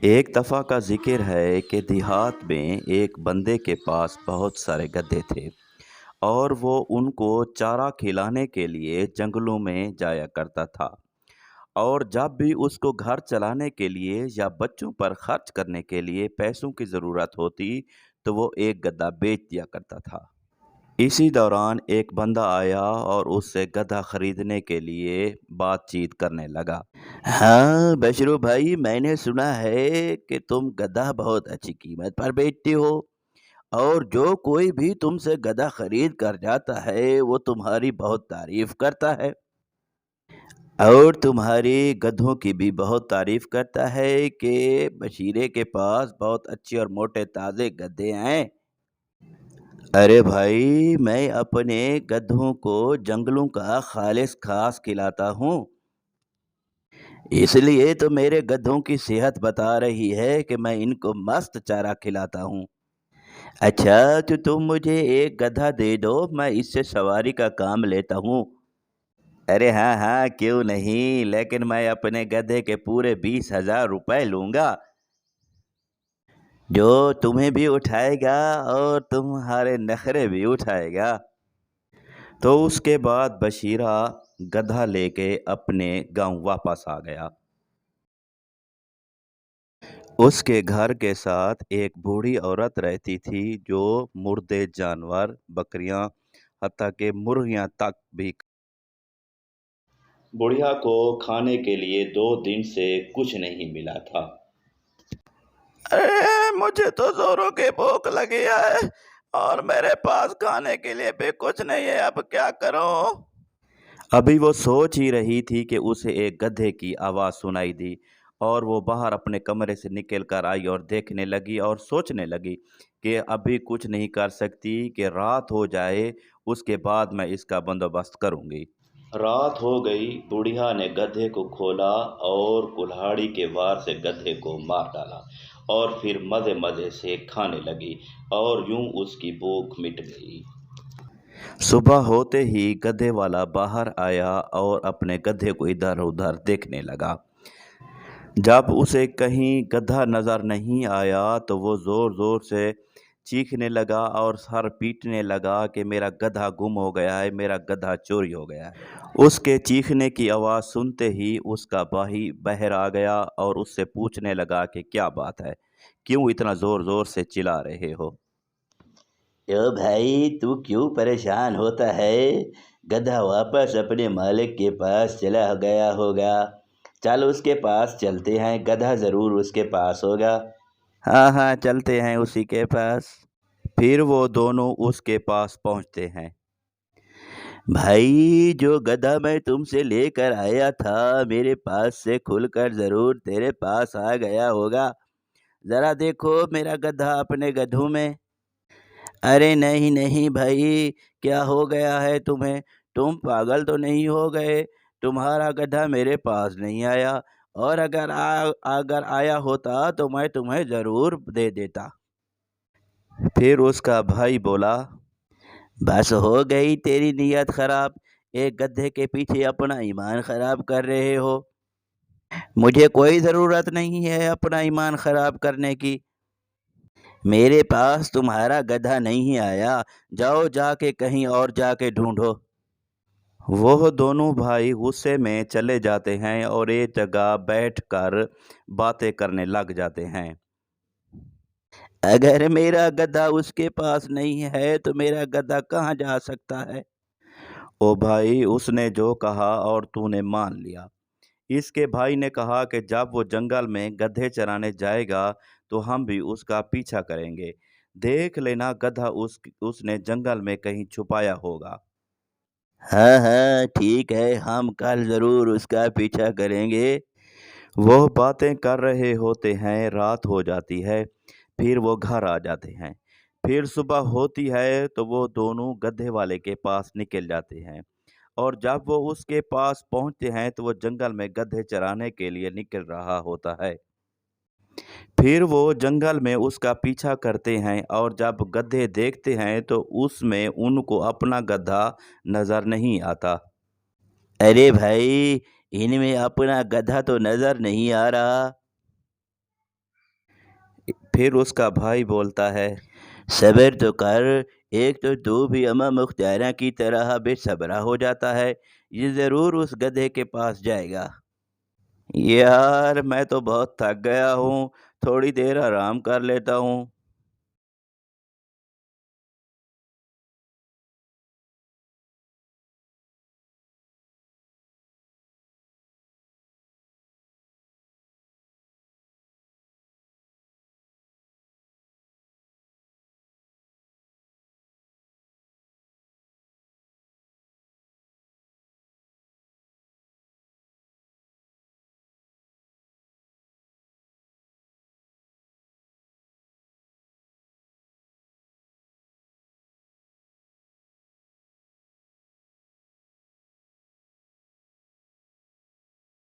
एक दफ़ा का ज़िक्र है कि देहात में एक बंदे के पास बहुत सारे गधे थे और वो उनको चारा खिलाने के लिए जंगलों में जाया करता था। और जब भी उसको घर चलाने के लिए या बच्चों पर खर्च करने के लिए पैसों की ज़रूरत होती, तो वो एक गधा बेच दिया करता था। इसी दौरान एक बंदा आया और उससे गधा खरीदने के लिए बातचीत करने लगा। हाँ बशरू भाई, मैंने सुना है कि तुम गधा बहुत अच्छी कीमत पर बेचते हो और जो कोई भी तुमसे गधा खरीद कर जाता है वो तुम्हारी बहुत तारीफ करता है और तुम्हारे गधों की भी बहुत तारीफ करता है कि बशीरे के पास बहुत अच्छे और मोटे ताज़े गधे हैं। अरे भाई, मैं अपने गधों को जंगलों का खालिस घास खिलाता हूँ, इसलिए तो मेरे गधों की सेहत बता रही है कि मैं इनको मस्त चारा खिलाता हूँ। अच्छा, तो तुम मुझे एक गधा दे दो, मैं इससे सवारी का काम लेता हूँ। अरे हाँ हाँ, क्यों नहीं, लेकिन मैं अपने गधे के पूरे 20,000 रुपए लूँगा, जो तुम्हें भी उठाएगा और तुम्हारे नखरे भी उठाएगा। तो उसके बाद बशीरा गधा लेके अपने गांव वापस आ गया। उसके घर के साथ एक बूढ़ी औरत रहती थी जो मुर्दे जानवर, बकरियां, हत्ता के मुर्गियां तक भी। बुढ़िया को खाने के लिए 2 दिन से कुछ नहीं मिला था। अरे मुझे तो जोरों की भूख लगी है और मेरे पास खाने के लिए भी कुछ नहीं है, अब क्या करूं? अभी वो सोच ही रही थी कि उसे एक गधे की आवाज़ सुनाई दी और वो बाहर अपने कमरे से निकल कर आई और देखने लगी और सोचने लगी कि अभी कुछ नहीं कर सकती, कि रात हो जाए उसके बाद मैं इसका बंदोबस्त करूंगी। रात हो गई, बुढ़िया ने गधे को खोला और कुल्हाड़ी के वार से गधे को मार डाला और फिर मज़े मज़े से खाने लगी और यूं उसकी भूख मिट गई। सुबह होते ही गधे वाला बाहर आया और अपने गधे को इधर उधर देखने लगा। जब उसे कहीं गधा नजर नहीं आया तो वो जोर जोर से चीखने लगा और सर पीटने लगा कि मेरा गधा गुम हो गया है, मेरा गधा चोरी हो गया है। उसके चीखने की आवाज़ सुनते ही उसका भाई बाहर आ गया और उससे पूछने लगा कि क्या बात है, क्यों इतना जोर जोर से चिल्ला रहे हो? तो भाई तू क्यों परेशान होता है? गधा वापस अपने मालिक के पास चला गया होगा। चल उसके पास चलते हैं, गधा ज़रूर उसके पास होगा। हाँ हाँ, चलते हैं उसी के पास। फिर वो दोनों उसके पास पहुंचते हैं। भाई, जो गधा मैं तुमसे लेकर आया था मेरे पास से खुलकर ज़रूर तेरे पास आ गया होगा। ज़रा देखो मेरा गधा अपने गधों में। अरे नहीं नहीं भाई, क्या हो गया है तुम्हें? तुम पागल तो नहीं हो गए? तुम्हारा गधा मेरे पास नहीं आया और अगर आया होता तो मैं तुम्हें ज़रूर दे देता। फिर उसका भाई बोला, बस हो गई तेरी नीयत खराब, एक गधे के पीछे अपना ईमान खराब कर रहे हो। मुझे कोई ज़रूरत नहीं है अपना ईमान खराब करने की। मेरे पास तुम्हारा गधा नहीं आया, जाओ जाके कहीं और जाके ढूंढो। वह दोनों भाई गुस्से में चले जाते हैं और एक जगह बैठकर बातें करने लग जाते हैं। अगर मेरा गधा उसके पास नहीं है तो मेरा गधा कहाँ जा सकता है? ओ भाई, उसने जो कहा और तूने मान लिया। इसके भाई ने कहा कि जब वो जंगल में गधे चराने जाएगा तो हम भी उसका पीछा करेंगे। देख लेना गधा उसने जंगल में कहीं छुपाया होगा। हाँ हाँ ठीक है, हम कल ज़रूर उसका पीछा करेंगे। वो बातें कर रहे होते हैं, रात हो जाती है, फिर वो घर आ जाते हैं। फिर सुबह होती है तो वो दोनों गधे वाले के पास निकल जाते हैं और जब वो उसके पास पहुंचते हैं तो वो जंगल में गधे चराने के लिए निकल रहा होता है। फिर वो जंगल में उसका पीछा करते हैं और जब गधे देखते हैं तो उसमें उनको अपना गधा नजर नहीं आता। अरे भाई, इनमें अपना गधा तो नजर नहीं आ रहा। پھر اس کا بھائی بولتا ہے، صبر تو کر، ایک تو بھی اما مختارہ کی طرح بے صبرا ہو جاتا ہے، یہ ضرور اس گدھے کے پاس جائے گا۔ یار میں تو بہت تھک گیا ہوں، تھوڑی دیر آرام کر لیتا ہوں۔